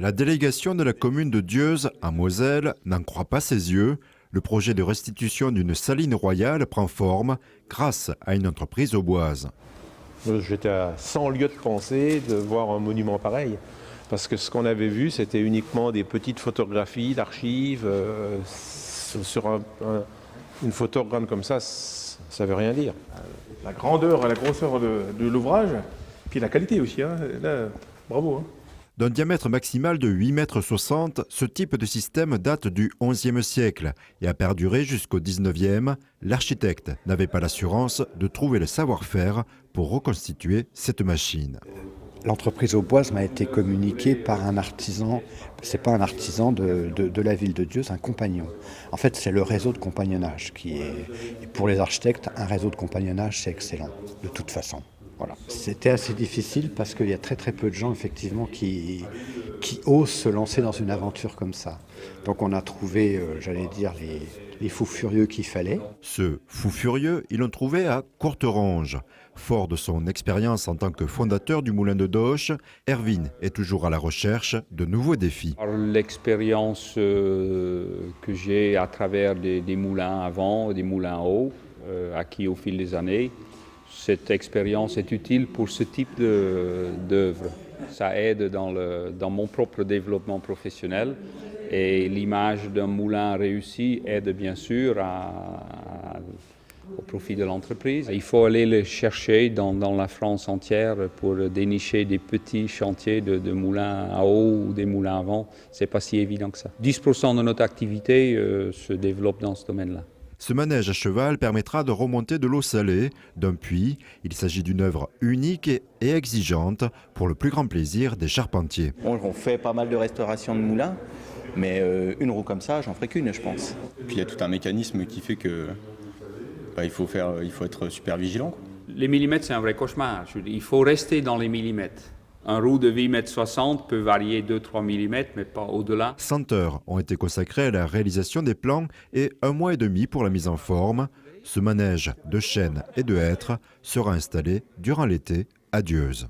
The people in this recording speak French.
La délégation de la commune de Dieuze, en Moselle, n'en croit pas ses yeux. Le projet de restitution d'une saline royale prend forme grâce à une entreprise auboise. J'étais à 100 lieues de pensée de voir un monument pareil. Parce que ce qu'on avait vu, c'était uniquement des petites photographies d'archives. Sur une photo grande comme ça ne veut rien dire. La grandeur et la grosseur de l'ouvrage, puis la qualité aussi. Hein. Là, bravo. Hein. D'un diamètre maximal de 8,60 m, ce type de système date du XIe siècle et a perduré jusqu'au XIXe. L'architecte n'avait pas l'assurance de trouver le savoir-faire pour reconstituer cette machine. L'entreprise auboise m'a été communiquée par un artisan, c'est pas un artisan de la ville de Dieuze, un compagnon. En fait, c'est le réseau de compagnonnage qui est, pour les architectes, un réseau de compagnonnage, c'est excellent, de toute façon. Voilà. C'était assez difficile parce qu'il y a très peu de gens effectivement qui osent se lancer dans une aventure comme ça. Donc on a trouvé, j'allais dire, les fous furieux qu'il fallait. Ce fou furieux, ils l'ont trouvé à Courterange. Fort de son expérience en tant que fondateur du moulin de Doche, Erwin est toujours à la recherche de nouveaux défis. L'expérience que j'ai à travers des moulins à vent et des moulins à eau, acquis au fil des années, cette expérience est utile pour ce type d'œuvre. Ça aide dans mon propre développement professionnel et l'image d'un moulin réussi aide bien sûr au profit de l'entreprise. Il faut aller le chercher dans la France entière pour dénicher des petits chantiers de moulins à eau ou des moulins à vent. Ce n'est pas si évident que ça. 10% de notre activité se développe dans ce domaine-là. Ce manège à cheval permettra de remonter de l'eau salée d'un puits. Il s'agit d'une œuvre unique et exigeante pour le plus grand plaisir des charpentiers. On fait pas mal de restauration de moulins, mais une roue comme ça, j'en ferai qu'une, je pense. Puis il y a tout un mécanisme qui fait que il faut être super vigilant. Les millimètres, c'est un vrai cauchemar. Il faut rester dans les millimètres. Un roue de 8,60 m peut varier 2-3 mm, mais pas au-delà. 100 heures ont été consacrées à la réalisation des plans et 1 mois et demi pour la mise en forme. Ce manège de chêne et de hêtre sera installé durant l'été à Dieuze.